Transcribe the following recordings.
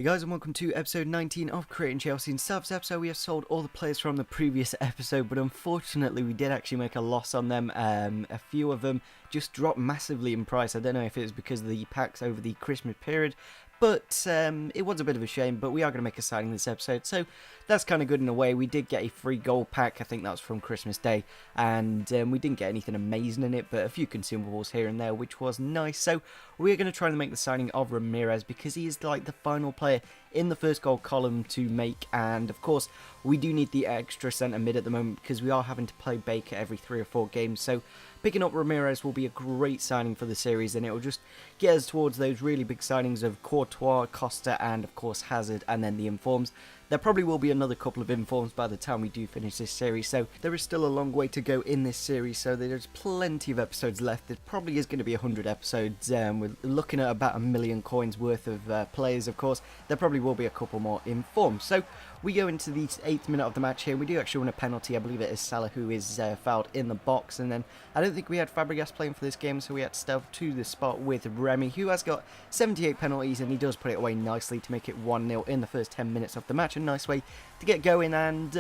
Hey guys, and welcome to episode 19 of Creating Chelsea. In this episode we have sold all the players from the previous episode, but unfortunately we did actually make a loss on them. A few of them just dropped massively in price. I don't know if it was because of the packs over the Christmas period, but it was a bit of a shame. But we are going to make a signing this episode, so that's kind of good in a way. We did get a free gold pack, I think that was from Christmas Day, and we didn't get anything amazing in it, but a few consumables here and there, which was nice. So we're going to try and make the signing of Ramirez because he is like the final player in the first goal column to make, and of course we do need the extra centre mid at the moment because we are having to play Baker every 3 or 4 games. So picking up Ramirez will be a great signing for the series, and it will just get us towards those really big signings of Courtois, Costa, and of course Hazard, and then the informs. There probably will be another couple of informs by the time we do finish this series, so there is still a long way to go in this series, so there's plenty of episodes left. There probably is going to be 100 episodes. We're looking at about 1 million coins worth of players, of course. There probably will be a couple more informs. So we go into the 8th minute of the match here. We do actually win a penalty. I believe it is Salah who is fouled in the box, and then I don't think we had Fabregas playing for this game, so we had to stealth to the spot with Remy, who has got 78 penalties, and he does put it away nicely to make it 1-0 in the first 10 minutes of the match. A nice way to get going, and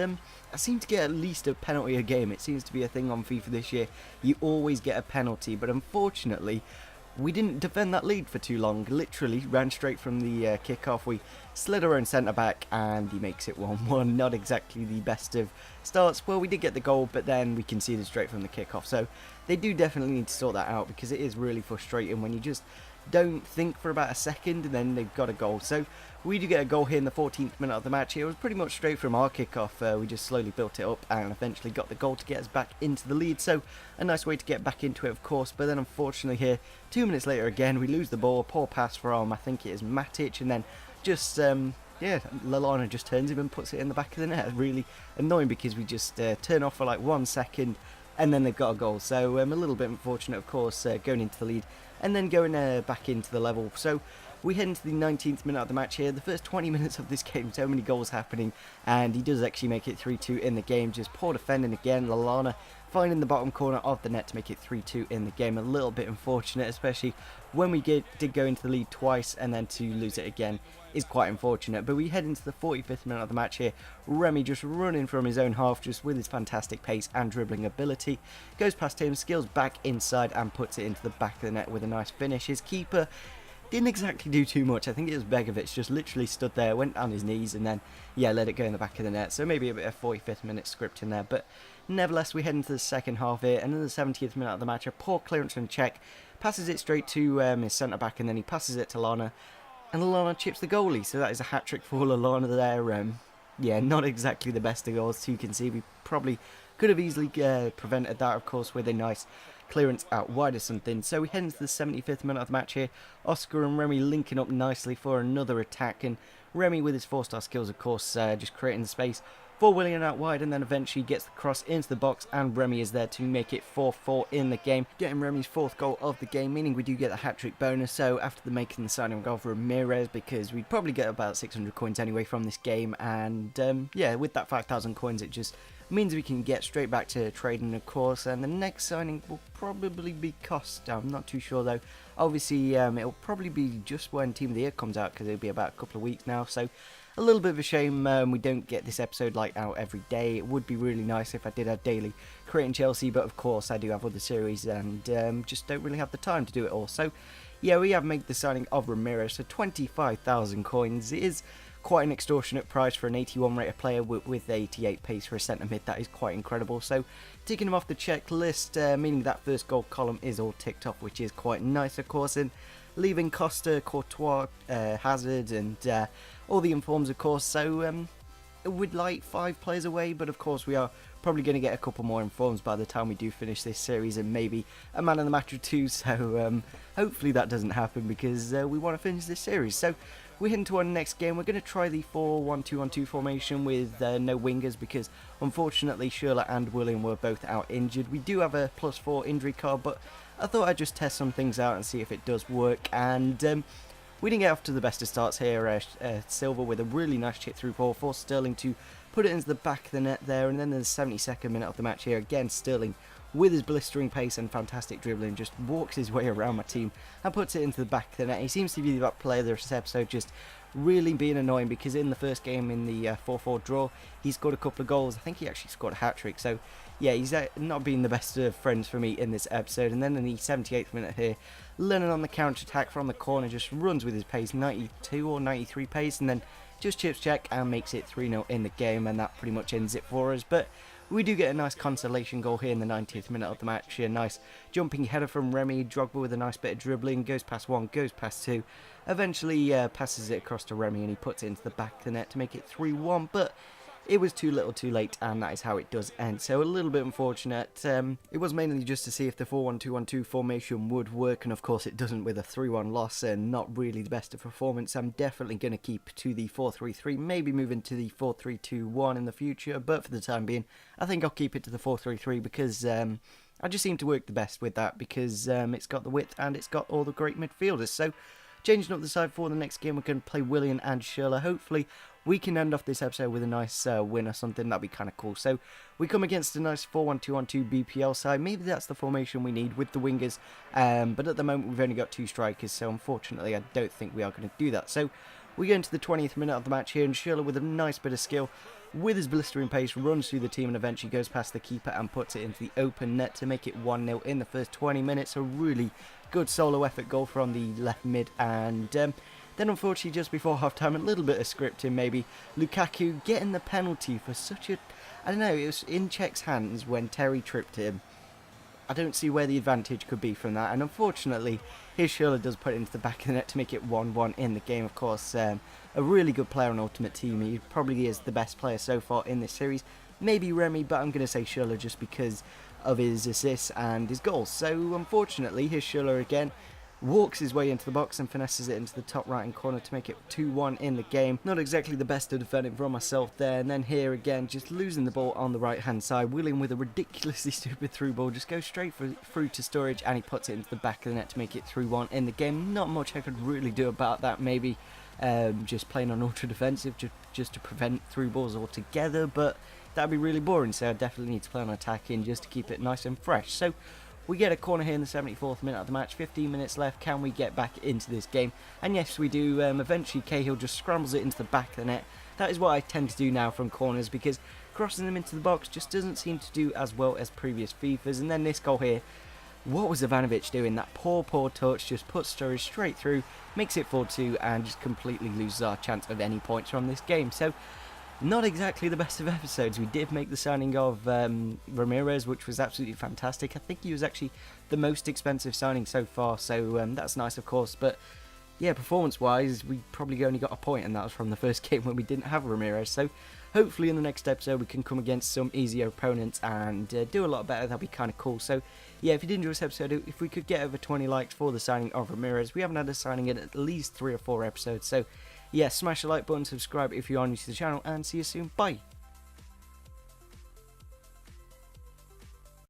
I seem to get at least a penalty a game. It seems to be a thing on FIFA this year. You always get a penalty, but unfortunately we didn't defend that lead for too long. Literally ran straight from the kick-off. We slid our own centre-back and he makes it 1-1. Not exactly the best of starts. Well, we did get the goal, but then we conceded straight from the kick-off. So they do definitely need to sort that out, because it is really frustrating when you just don't think for about a second and then they've got a goal. So we do get a goal here in the 14th minute of the match. It was pretty much straight from our kickoff. We just slowly built it up and eventually got the goal to get us back into the lead. So a nice way to get back into it, of course. But then unfortunately here, 2 minutes later again, we lose the ball. Poor pass from, I think it is Matic, and then just yeah, Lallana just turns him and puts it in the back of the net. Really annoying because we just turn off for like 1 second and then they've got a goal. So a little bit unfortunate, of course, going into the lead and then going back into the level. So we head into the 19th minute of the match here. The first 20 minutes of this game, so many goals happening, and he does actually make it 3-2 in the game. Just poor defending again. Lallana finding the bottom corner of the net to make it 3-2 in the game. A little bit unfortunate, especially when we did go into the lead twice, and then to lose it again is quite unfortunate. But we head into the 45th minute of the match here. Remy just running from his own half, just with his fantastic pace and dribbling ability. Goes past him, skills back inside and puts it into the back of the net with a nice finish. His keeper didn't exactly do too much. I think it was Begovic, just literally stood there, went on his knees, and then, yeah, let it go in the back of the net. So maybe a bit of 45th minute script in there. But nevertheless, we head into the second half here, and in the 70th minute of the match, a poor clearance from Czech, passes it straight to his centre-back, and then he passes it to Lana, and Lallana chips the goalie. So that is a hat-trick for Lallana there. Yeah, not exactly the best of goals to concede. We probably could have easily prevented that, of course, with a nice clearance out wide or something. So we head into the 75th minute of the match here. Oscar and Remy linking up nicely for another attack, and Remy with his 4-star skills, of course, just creating the space for Willian out wide, and then eventually gets the cross into the box, and Remy is there to make it 4-4 in the game, getting Remy's 4th goal of the game, meaning we do get a hat-trick bonus. So after making the signing goal for Ramirez, because we'd probably get about 600 coins anyway from this game, and yeah, with that 5,000 coins, it just means we can get straight back to trading, of course. And the next signing will probably be Costa. I'm not too sure though. Obviously it'll probably be just when Team of the Year comes out, because it'll be about a couple of weeks now. So a little bit of a shame we don't get this episode like out every day. It would be really nice if I did have daily Creating Chelsea, but of course I do have other series and just don't really have the time to do it all. So yeah, we have made the signing of Ramirez for 25,000 coins. It is quite an extortionate price for an 81 rated player with 88 pace for a centre mid. That is quite incredible. So ticking him off the checklist, meaning that first goal column is all ticked off, which is quite nice, of course. And leaving Costa, Courtois, Hazard, and all the informs, of course. So we'd like 5 players away, but of course we are probably going to get a couple more informs by the time we do finish this series, and maybe a man in the match or 2. So hopefully that doesn't happen, because we want to finish this series. So we head into our next game. We're going to try the 4-1-2-1-2 formation with no wingers, because unfortunately Schürrle and William were both out injured. We do have a +4 injury card, but I thought I'd just test some things out and see if it does work. And we didn't get off to the best of starts here. Silva with a really nice chip through ball for Sterling to put it into the back of the net there. And then in the 72nd minute of the match here, again Sterling with his blistering pace and fantastic dribbling just walks his way around my team and puts it into the back of the net. He seems to be that player this episode, just really being annoying, because in the first game in the 4-4 draw, he scored a couple of goals. I think he actually scored a hat-trick, so yeah, he's not being the best of friends for me in this episode. And then in the 78th minute here, Lennon on the counter-attack from the corner just runs with his pace, 92 or 93 pace, and then just chips check and makes it 3-0 in the game, and that pretty much ends it for us. But we do get a nice consolation goal here in the 90th minute of the match. A nice jumping header from Remy. Drogba with a nice bit of dribbling, goes past one, goes past two, eventually passes it across to Remy, and he puts it into the back of the net to make it 3-1. But it was too little too late, and that is how it does end. So a little bit unfortunate. It was mainly just to see if the 4-1-2-1-2 formation would work, and of course it doesn't with a 3-1 loss, and not really the best of performance. I'm definitely going to keep to the 4-3-3, maybe move into the 4-3-2-1 in the future, but for the time being, I think I'll keep it to the 4-3-3 because I just seem to work the best with that, because it's got the width and it's got all the great midfielders. So changing up the side for the next game, we're going to play Willian and Schürrle. Hopefully we can end off this episode with a nice win or something. That'd be kind of cool. So we come against a nice 4-1-2-1-2 BPL side. Maybe that's the formation we need with the wingers. But at the moment we've only got 2 strikers, so unfortunately I don't think we are going to do that. So we go into the 20th minute of the match here, and Schürrle with a nice bit of skill, with his blistering pace, runs through the team and eventually goes past the keeper and puts it into the open net to make it 1-0 in the first 20 minutes. A really good solo effort goal from the left mid, and then unfortunately just before half time, a little bit of scripting maybe, Lukaku getting the penalty for such a, I don't know, it was in Czech's hands when Terry tripped him. I don't see where the advantage could be from that, and unfortunately his Schürrle does put it into the back of the net to make it 1-1 in the game. Of course, a really good player on Ultimate Team. He probably is the best player so far in this series. Maybe Remy, but I'm going to say Schürrle just because of his assists and his goals. So unfortunately, his Schürrle again walks his way into the box and finesses it into the top right hand corner to make it 2-1 in the game. Not exactly the best of defending from myself there, and then here again just losing the ball on the right hand side. William with a ridiculously stupid through ball just goes straight through to Sturridge, and he puts it into the back of the net to make it 3-1 in the game. Not much I could really do about that, maybe just playing on ultra defensive just to prevent through balls altogether, but that'd be really boring, so I definitely need to play on attacking just to keep it nice and fresh. So we get a corner here in the 74th minute of the match, 15 minutes left. Can we get back into this game? And yes, we do. Eventually Cahill just scrambles it into the back of the net. That is what I tend to do now from corners, because crossing them into the box just doesn't seem to do as well as previous FIFAs. And then this goal here, what was Ivanovic doing? That poor touch just puts Sturridge straight through, makes it 4-2, and just completely loses our chance of any points from this game. So not exactly the best of episodes. We did make the signing of Ramirez, which was absolutely fantastic. I think he was actually the most expensive signing so far, so that's nice, of course. But yeah, performance-wise, we probably only got a point, and that was from the first game when we didn't have Ramirez. So hopefully in the next episode we can come against some easier opponents and do a lot better. That'll be kind of cool. So yeah, if you did enjoy this episode, if we could get over 20 likes for the signing of Ramirez. We haven't had a signing in at least 3 or 4 episodes, so yeah, smash the like button, subscribe if you are new to the channel, and see you soon. Bye.